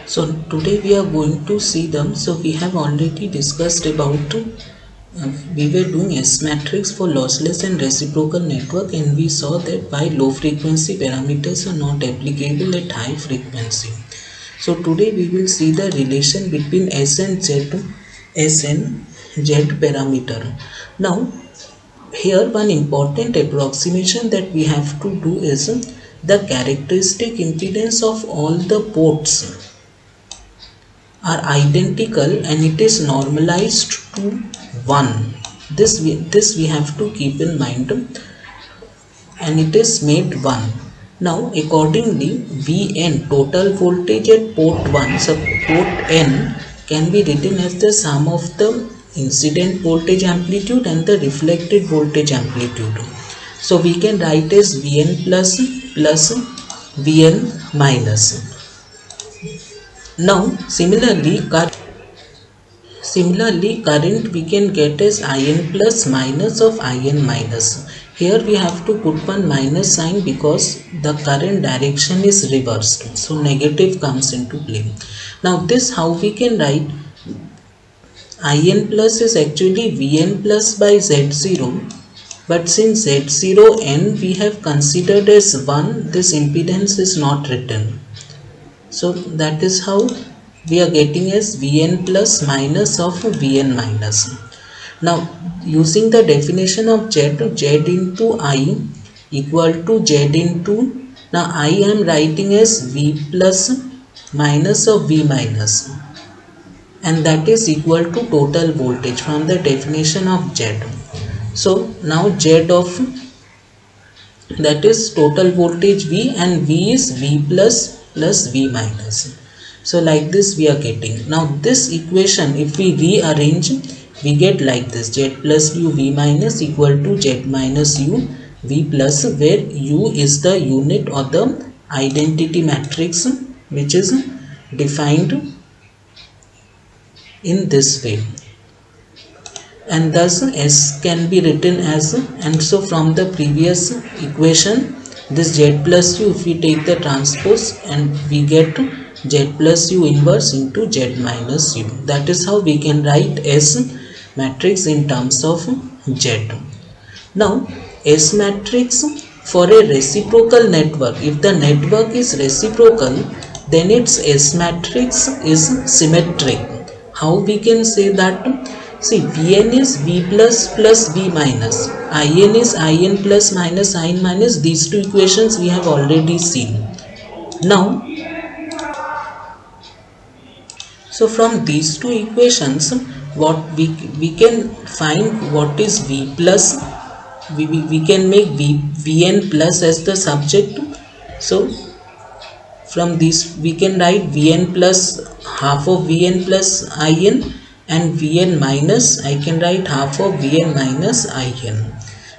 So today we are going to see them. So we have already discussed about we were doing S matrix for lossless and reciprocal network, and we saw that why low frequency parameters are not applicable at high frequency. So today we will see the relation between S and Z parameter. Now here one important approximation that we have to do is the characteristic impedance of all the ports are identical and it is normalized to 1. This we have to keep in mind, and it is made 1. Now accordingly Vn, total voltage at port 1, so port N can be written as the sum of the incident voltage amplitude and the reflected voltage amplitude. So we can write as Vn plus Vn minus. Now similarly current we can get as In plus minus of In minus. Here we have to put one minus sign because the current direction is reversed, so negative comes into play. Now this how we can write? In plus is actually Vn plus by Z0, but since Z0 n we have considered as 1, this impedance is not written. So that is how we are getting as Vn plus minus of Vn minus. Now using the definition of Z into I equal to Z into, now I am writing as V plus minus of V minus, and that is equal to total voltage from the definition of Z. So now Z of that is total voltage V, and V is V plus V minus. So like this we are getting. Now this equation if we rearrange, we get like this: Z plus U V minus equal to Z minus U V plus, where U is the unit or the identity matrix which is defined in this way, and thus S can be written as, and so from the previous equation this Z plus U, if we take the transpose, and we get Z plus U inverse into Z minus U. That is how we can write S matrix in terms of Z. Now S matrix for a reciprocal network, if the network is reciprocal, then its S matrix is symmetric. How we can say that? See, Vn is V plus V minus, In is In plus minus In minus. These two equations we have already seen. Now, so from these two equations, what we can find what is V plus, we can make Vn plus as the subject. So from this we can write Vn plus half of Vn plus In, and Vn minus I can write half of Vn minus In.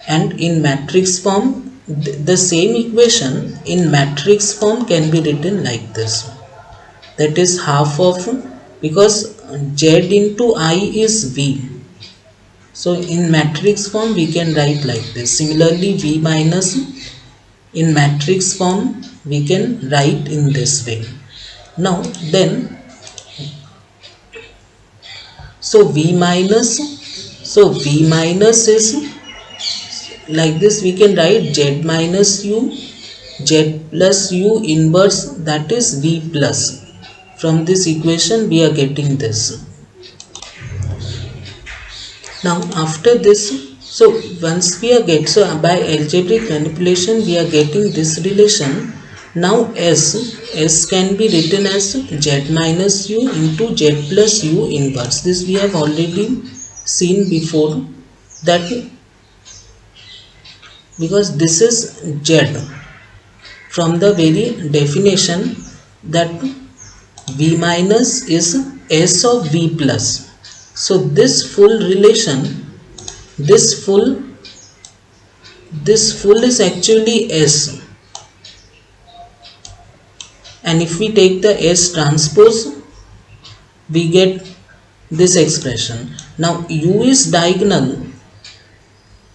And in matrix form, the same equation in matrix form can be written like this. That is half of, because Z into I is V, so in matrix form we can write like this. Similarly V minus in matrix form we can write in this way. Now then, so V minus is like this. We can write Z minus U, Z plus U inverse, that is V plus. From this equation we are getting this. Now after this, so once we are so by algebraic manipulation we are getting this relation. Now S can be written as Z minus U into Z plus U inverse. This we have already seen before, that because this is Z from the very definition, that V minus is S of V plus. So this full relation, this full is actually S, and if we take the S transpose, we get this expression. Now U is diagonal,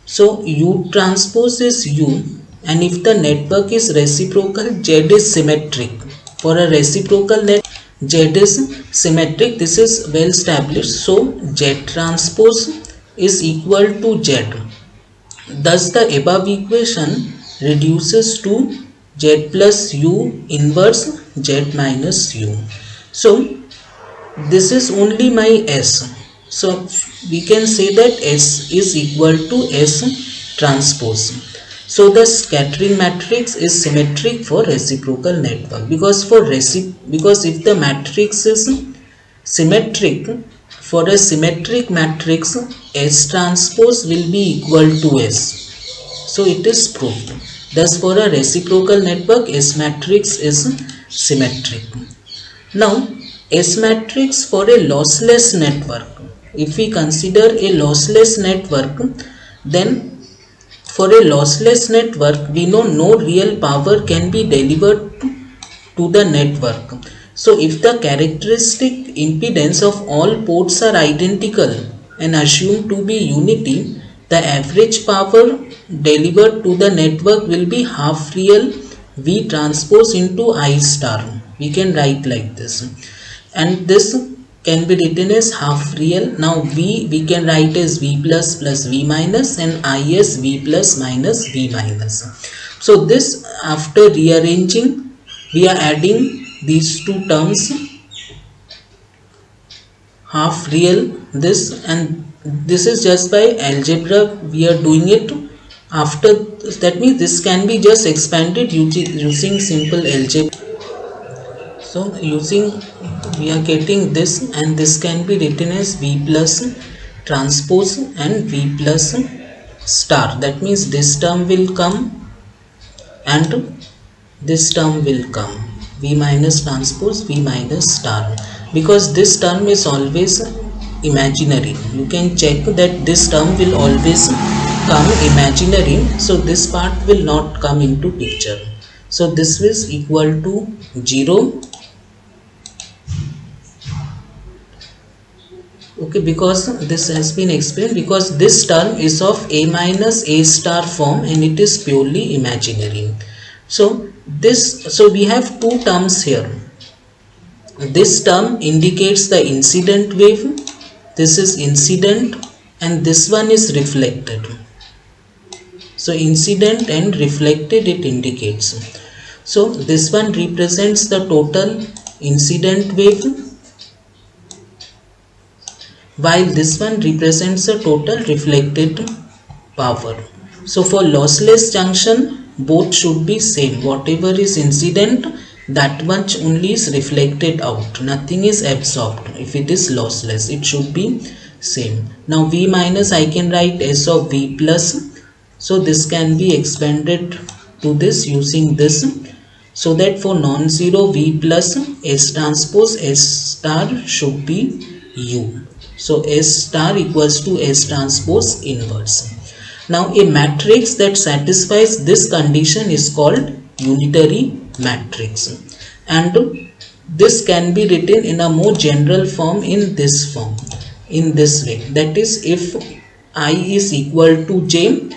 so U transpose is U, and if the network is reciprocal, Z is symmetric. For a reciprocal net, Z is symmetric, this is well established, so Z transpose is equal to Z. Thus the above equation reduces to Z plus U inverse Z minus U. So this is only my S. So we can say that S is equal to S transpose. So the scattering matrix is symmetric for reciprocal network, because if the matrix is symmetric, for a symmetric matrix S transpose will be equal to S. So it is proved. Thus for a reciprocal network S matrix is symmetric. Now S matrix for a lossless network. If we consider a lossless network, then for a lossless network we know no real power can be delivered to the network. So if the characteristic impedance of all ports are identical and assumed to be unity, the average power delivered to the network will be half real V transpose into I star. We can write like this, and this can be written as half real. Now we can write as V plus V minus, and I as V plus minus V minus. So this, after rearranging, we are adding these two terms, half real, this, and this is just by algebra we are doing it. After that means this can be just expanded using simple algebra. So using, we are getting this, and this can be written as V plus transpose and V plus star. That means this term will come and this term will come, V minus transpose V minus star, because this term is always imaginary. You can check that this term will always come imaginary, so this part will not come into picture. So this is equal to 0. Okay, because this has been explained, because this term is of A minus A star form and it is purely imaginary. So we have two terms here. This term indicates the incident wave, this is incident, and this one is reflected. So incident and reflected it indicates. So this one represents the total incident wave, while this one represents the total reflected power. So for lossless junction, both should be same. Whatever is incident, that much only is reflected out, nothing is absorbed. If it is lossless, it should be same. Now V minus, I can write S of V plus, so this can be expanded to this using this, so that for non-zero V plus S transpose S star should be U. So S star equals to S transpose inverse. Now a matrix that satisfies this condition is called unitary matrix, and this can be written in a more general form in this form, in this way. That is, if I is equal to J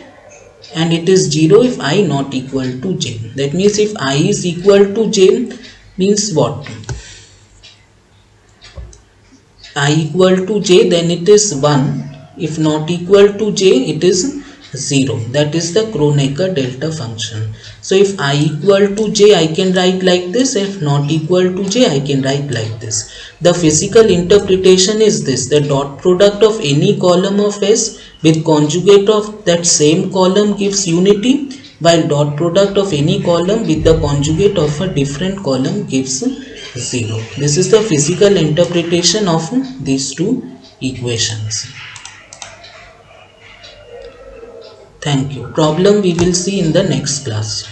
and it is 0 if I not equal to J. That means if I is equal to J means what? I equal to J, then it is 1. If not equal to J, it is 0. That is the Kronecker delta function. So if I equal to J, I can write like this. If not equal to J, I can write like this. The physical interpretation is this: the dot product of any column of S with conjugate of that same column gives unity, while dot product of any column with the conjugate of a different column gives 0. This is the physical interpretation of these two equations. Thank you. Problem we will see in the next class.